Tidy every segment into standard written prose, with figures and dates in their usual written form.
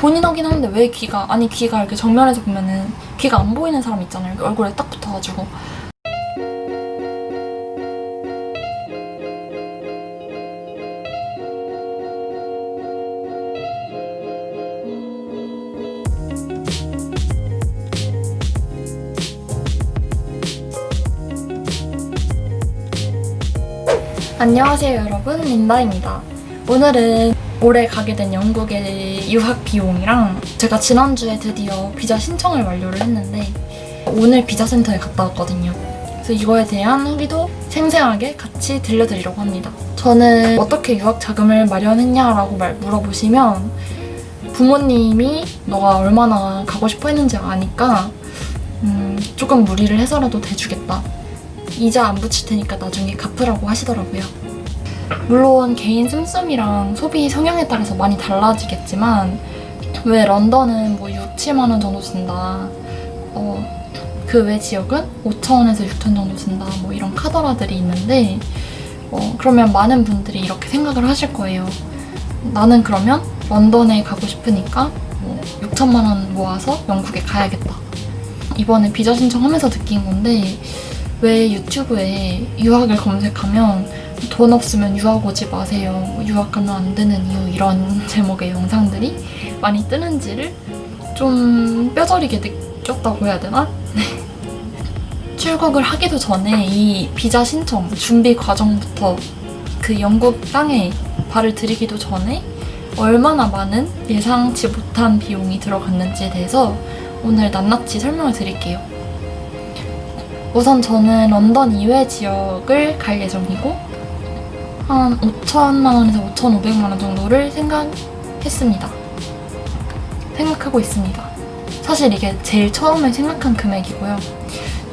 보긴 하긴 하는데 왜 귀가 이렇게 정면에서 보면은 귀가 안 보이는 사람 있잖아요. 이렇게 얼굴에 딱 붙어가지고. 안녕하세요 여러분, 린다입니다. 오늘은 올해 가게 된 영국의 유학 비용이랑 제가 지난주에 드디어 비자 신청을 완료를 했는데 오늘 비자 센터에 갔다 왔거든요. 그래서 이거에 대한 후기도 생생하게 같이 들려드리려고 합니다. 저는 어떻게 유학 자금을 마련했냐라고 물어보시면 부모님이 너가 얼마나 가고 싶어 했는지 아니까 조금 무리를 해서라도 대주겠다. 이자 안 붙일 테니까 나중에 갚으라고 하시더라고요. 물론 개인 씀씀이랑 소비 성향에 따라서 많이 달라지겠지만 왜 런던은 뭐 6, 7만 원 정도 쓴다, 그 외 지역은 5,000원에서 6,000원 정도 쓴다, 뭐 이런 카더라들이 있는데 그러면 많은 분들이 이렇게 생각을 하실 거예요. 나는 그러면 런던에 가고 싶으니까 6천만 원 모아서 영국에 가야겠다. 이번에 비자 신청하면서 느낀 건데 왜 유튜브에 유학을 검색하면 돈 없으면 유학 오지 마세요, 유학 가면 안 되는 이유, 이런 제목의 영상들이 많이 뜨는지를 좀 뼈저리게 느꼈다고 해야 되나? 출국을 하기도 전에 이 비자 신청 준비 과정부터 그 영국 땅에 발을 들이기도 전에 얼마나 많은 예상치 못한 비용이 들어갔는지에 대해서 오늘 낱낱이 설명을 드릴게요. 우선 저는 런던 이외 지역을 갈 예정이고 한 5천만 원에서 5,500만 원 정도를 생각하고 있습니다. 사실 이게 제일 처음에 생각한 금액이고요.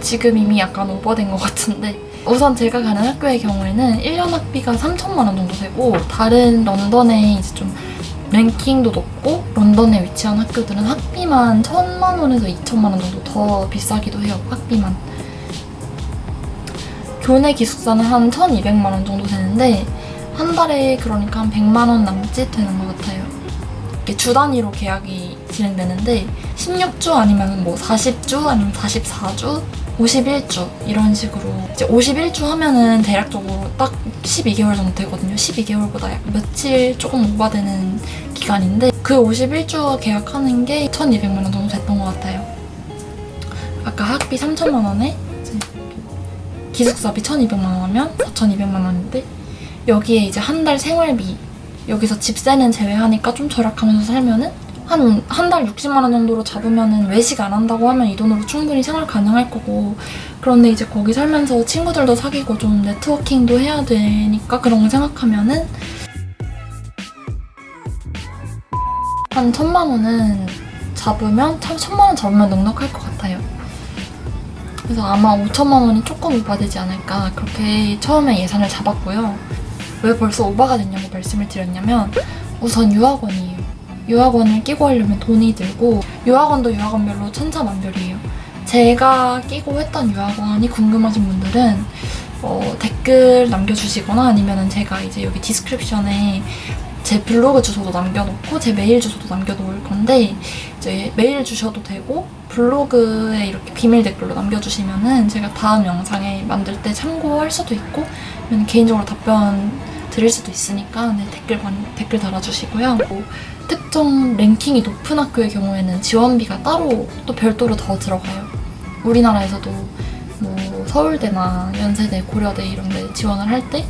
지금 이미 약간 오버된 것 같은데 우선 제가 가는 학교의 경우에는 1년 학비가 3천만 원 정도 되고 다른 런던에 이제 좀 랭킹도 높고 런던에 위치한 학교들은 학비만 1,000만 원에서 2천만 원 정도 더 비싸기도 해요. 학비만. 교내 기숙사는 한 1,200만 원 정도 되는데 한 달에 그러니까 한 100만 원 남짓 되는 것 같아요. 이게 주 단위로 계약이 진행되는데 16주 아니면 뭐 40주 아니면 44주, 51주 이런 식으로 이제 51주 하면은 대략적으로 딱 12개월 정도 되거든요. 12개월보다 며칠 조금 오버되는 기간인데 그 51주 계약하는 게 1,200만 원 정도 됐던 것 같아요. 아까 학비 3천만 원에 기숙사비 1,200만 원 하면 4,200만 원인데 여기에 이제 한 달 생활비, 여기서 집세는 제외하니까 좀 절약하면서 살면은 한 달 60만 원 정도로 잡으면은 외식 안 한다고 하면 이 돈으로 충분히 생활 가능할 거고, 그런데 이제 거기 살면서 친구들도 사귀고 좀 네트워킹도 해야 되니까 그런 걸 생각하면은 한 1,000만 원은 잡으면 1,000만 원 잡으면 넉넉할 것 같아요. 그래서 아마 5천만 원이 조금 오버되지 않을까 그렇게 처음에 예산을 잡았고요. 왜 벌써 오버가 됐냐고 말씀을 드렸냐면 우선 유학원이에요. 유학원을 끼고 하려면 돈이 들고 유학원도 유학원별로 천차만별이에요. 제가 끼고 했던 유학원이 궁금하신 분들은 댓글 남겨주시거나 아니면 제가 이제 여기 디스크립션에 제 블로그 주소도 남겨놓고 제 메일 주소도 남겨놓을 건데 이제 메일 주셔도 되고 블로그에 이렇게 비밀 댓글로 남겨주시면은 제가 다음 영상에 만들 때 참고할 수도 있고 아니면 개인적으로 답변 드릴 수도 있으니까 댓글 달아주시고요. 특정 랭킹이 높은 학교의 경우에는 지원비가 따로 또 별도로 더 들어가요. 우리나라에서도 뭐 서울대나 연세대, 고려대 이런 데 지원을 할 때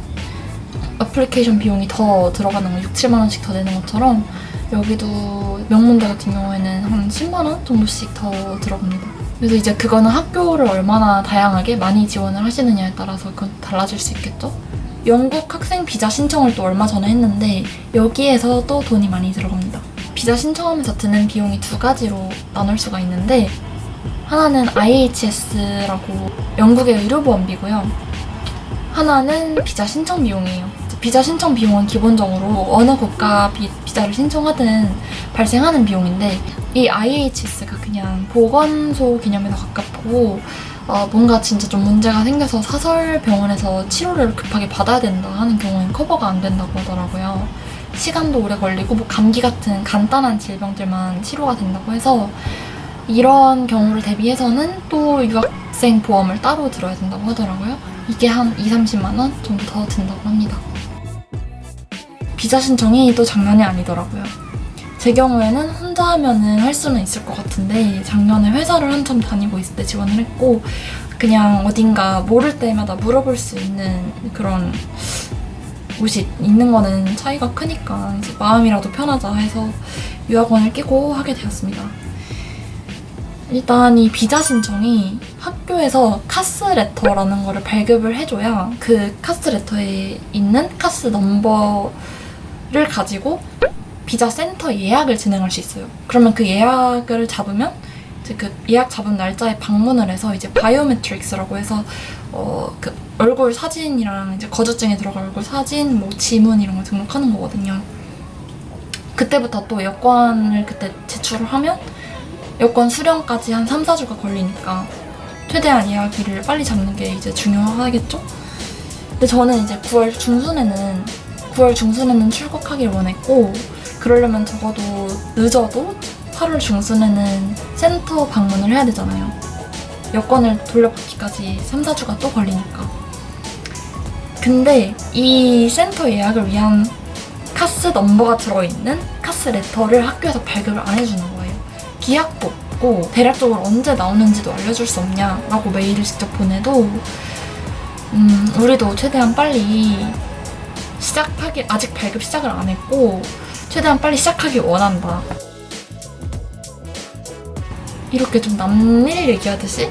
애플리케이션 비용이 더 들어가는 거 6, 7만 원씩 더 내는 것처럼 여기도 명문대 같은 경우에는 한 10만 원 정도씩 더 들어갑니다. 그래서 이제 그거는 학교를 얼마나 다양하게 많이 지원을 하시느냐에 따라서 그건 달라질 수 있겠죠? 영국 학생 비자 신청을 또 얼마 전에 했는데 여기에서 또 돈이 많이 들어갑니다. 비자 신청하면서 드는 비용이 두 가지로 나눌 수가 있는데 하나는 IHS라고 영국의 의료보험비고요. 하나는 비자 신청 비용이에요. 비자 신청 비용은 기본적으로 어느 국가 비자를 신청하든 발생하는 비용인데 이 IHS가 그냥 보건소 개념에 더 가깝고 뭔가 진짜 좀 문제가 생겨서 사설 병원에서 치료를 급하게 받아야 된다 하는 경우엔 커버가 안 된다고 하더라고요. 시간도 오래 걸리고 뭐 감기 같은 간단한 질병들만 치료가 된다고 해서 이런 경우를 대비해서는 또 유학생 보험을 따로 들어야 된다고 하더라고요. 이게 한 20-30만 원 정도 더 든다고 합니다. 비자 신청이 또 장난이 아니더라고요. 제 경우에는 혼자 하면은 할 수는 있을 것 같은데 작년에 회사를 한참 다니고 있을 때 지원을 했고 그냥 어딘가 모를 때마다 물어볼 수 있는 그런 곳이 있는 거는 차이가 크니까 이제 마음이라도 편하자 해서 유학원을 끼고 하게 되었습니다. 일단 이 비자 신청이 학교에서 카스 레터라는 거를 발급을 해줘야 그 카스 레터에 있는 카스 넘버를 가지고 비자 센터 예약을 진행할 수 있어요. 그러면 그 예약을 잡으면 이제 그 예약 잡은 날짜에 방문을 해서 이제 바이오메트릭스라고 해서 그 얼굴 사진이랑 이제 거주증에 들어갈 얼굴 사진, 뭐 지문 이런 거 등록하는 거거든요. 그때부터 또 여권을 그때 제출을 하면 여권 수령까지 한 3-4주가 걸리니까 최대한 예약일을 빨리 잡는 게 이제 중요하겠죠? 근데 저는 이제 9월 중순에는 출국하길 원했고 그러려면 적어도 늦어도 8월 중순에는 센터 방문을 해야 되잖아요. 여권을 돌려받기까지 3-4주가 또 걸리니까. 근데 이 센터 예약을 위한 카스 넘버가 들어있는 카스 레터를 학교에서 발급을 안 해주는 거예요. 기약 뽑고 대략적으로 언제 나오는지도 알려줄 수 없냐라고 메일을 직접 보내도 우리도 최대한 빨리 아직 발급 시작을 안 했고 최대한 빨리 시작하길 원한다. 이렇게 좀 남일 얘기하듯이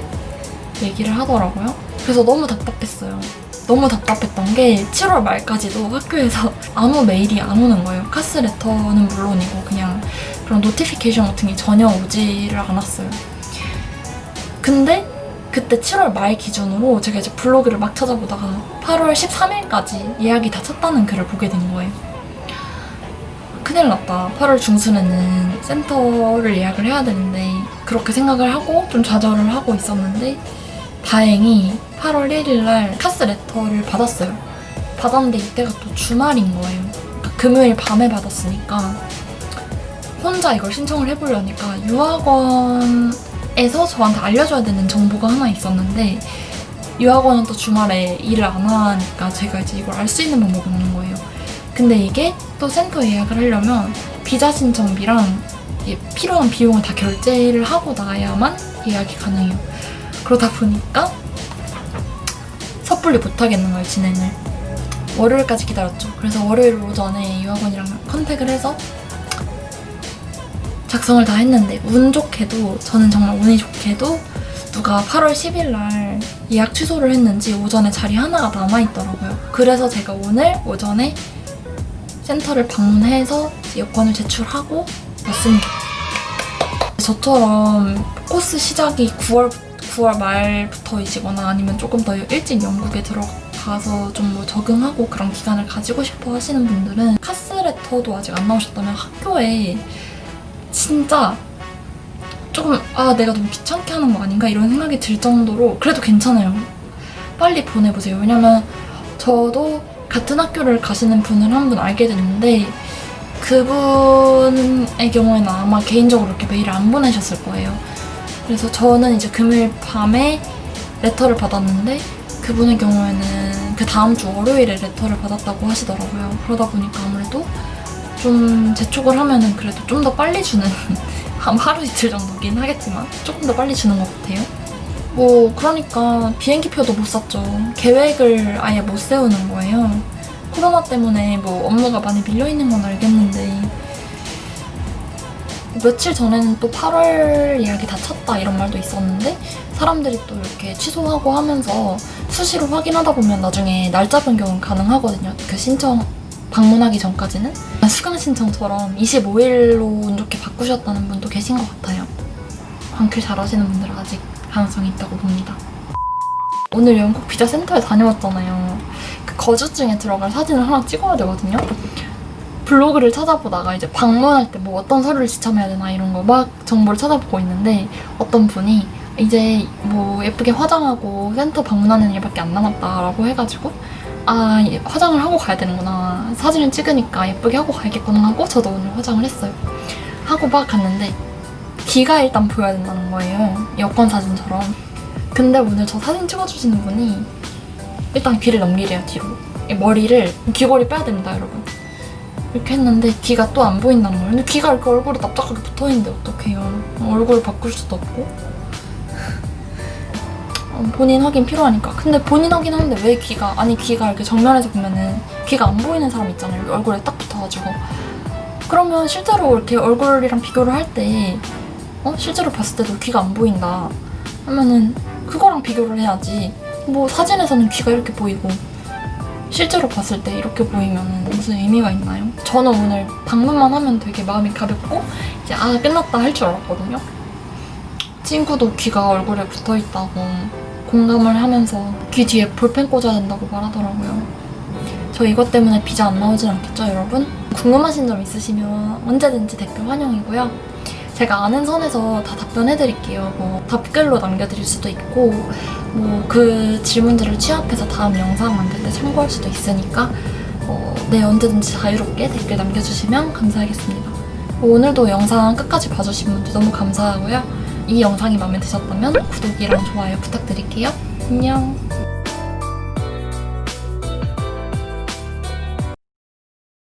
얘기를 하더라고요. 그래서 너무 답답했어요. 너무 답답했던 게 7월 말까지도 학교에서 아무 메일이 안 오는 거예요. 카스 레터는 물론이고 그냥 그런 노티피케이션 같은 게 전혀 오지를 않았어요. 근데 그때 7월 말 기준으로 제가 이제 블로그를 막 찾아보다가 8월 13일까지 예약이 다 찼다는 글을 보게 된 거예요. 큰일 났다. 8월 중순에는 센터를 예약을 해야 되는데 그렇게 생각을 하고 좀 좌절을 하고 있었는데 다행히 8월 1일 날 카스 레터를 받았어요. 받았는데 이때가 또 주말인 거예요. 그러니까 금요일 밤에 받았으니까 혼자 이걸 신청을 해보려니까 유학원에서 저한테 알려줘야 되는 정보가 하나 있었는데 유학원은 또 주말에 일을 안 하니까 제가 이제 이걸 알 수 있는 방법이 없는 거예요. 근데 이게 또 센터 예약을 하려면 비자 신청비랑 필요한 비용을 다 결제를 하고 나야만 예약이 가능해요. 그러다 보니까 섣불리 못하겠는 거예요, 진행을. 월요일까지 기다렸죠. 그래서 월요일 오전에 유학원이랑 컨택을 해서 작성을 다 했는데 운 좋게도 저는 정말 운이 좋게도 누가 8월 10일 날 예약 취소를 했는지 오전에 자리 하나가 남아있더라고요. 그래서 제가 오늘 오전에 센터를 방문해서 여권을 제출하고 왔습니다. 저처럼 코스 시작이 9월 말부터이시거나 아니면 조금 더 일찍 영국에 들어가서 좀 뭐 적응하고 그런 기간을 가지고 싶어 하시는 분들은 카스레터도 아직 안 나오셨다면 학교에 진짜 조금 내가 너무 귀찮게 하는 거 아닌가 이런 생각이 들 정도로 그래도 괜찮아요. 빨리 보내보세요. 왜냐면 저도 같은 학교를 가시는 분을 한 분 알게 됐는데 그분의 경우에는 아마 개인적으로 이렇게 메일을 안 보내셨을 거예요. 그래서 저는 이제 금요일 밤에 레터를 받았는데 그분의 경우에는 그 다음 주 월요일에 레터를 받았다고 하시더라고요. 그러다 보니까 아무래도 좀 재촉을 하면은 그래도 좀 더 빨리 주는 하루 이틀 정도긴 하겠지만 조금 더 빨리 주는 것 같아요. 뭐 그러니까 비행기표도 못 샀죠. 계획을 아예 못 세우는 거예요. 코로나 때문에 뭐 업무가 많이 밀려있는 건 알겠는데 며칠 전에는 또 8월 예약이 다 찼다 이런 말도 있었는데 사람들이 또 이렇게 취소하고 하면서 수시로 확인하다 보면 나중에 날짜 변경은 가능하거든요. 그 신청 방문하기 전까지는. 수강 신청처럼 25일로 운 좋게 바꾸셨다는 분도 계신 것 같아요. 광클 잘하시는 분들은 아직 가능성이 있다고 봅니다. 오늘 영국 비자 센터에 다녀왔잖아요. 그 거주증에 들어갈 사진을 하나 찍어야 되거든요. 블로그를 찾아보다가 이제 방문할 때 뭐 어떤 서류를 지참해야 되나 이런 거 막 정보를 찾아보고 있는데 어떤 분이 이제 뭐 예쁘게 화장하고 센터 방문하는 일밖에 안 남았다라고 해가지고 아, 화장을 하고 가야 되는구나. 사진을 찍으니까 예쁘게 하고 가야겠구나 하고 저도 오늘 화장을 했어요. 하고 막 갔는데 귀가 일단 보여야 된다는 거예요. 여권 사진처럼. 근데 오늘 저 사진 찍어주시는 분이 일단 귀를 넘기래요, 뒤로. 머리를, 귀걸이 빼야 됩니다, 여러분. 이렇게 했는데 귀가 또 안 보인다는 거예요. 근데 귀가 이렇게 얼굴에 납작하게 붙어있는데 어떡해요. 얼굴을 바꿀 수도 없고. 본인 확인 필요하니까. 근데 본인 확인하는데 왜 귀가, 아니 귀가 이렇게 정면에서 보면은 귀가 안 보이는 사람 있잖아요. 얼굴에 딱 붙어가지고. 그러면 실제로 이렇게 얼굴이랑 비교를 할 때 실제로 봤을 때도 귀가 안 보인다 하면은 그거랑 비교를 해야지. 뭐 사진에서는 귀가 이렇게 보이고 실제로 봤을 때 이렇게 보이면 무슨 의미가 있나요? 저는 오늘 방문만 하면 되게 마음이 가볍고 이제 아 끝났다 할 줄 알았거든요. 친구도 귀가 얼굴에 붙어있다고 공감을 하면서 귀 뒤에 볼펜 꽂아야 된다고 말하더라고요. 저 이것 때문에 비자 안 나오진 않겠죠, 여러분? 궁금하신 점 있으시면 언제든지 댓글 환영이고요. 제가 아는 선에서 다 답변해드릴게요. 뭐 답글로 남겨드릴 수도 있고 뭐 그 질문들을 취합해서 다음 영상 만들 때 참고할 수도 있으니까 네, 언제든지 자유롭게 댓글 남겨주시면 감사하겠습니다. 오늘도 영상 끝까지 봐주신 분들 너무 감사하고요. 이 영상이 마음에 드셨다면 구독이랑 좋아요 부탁드릴게요. 안녕.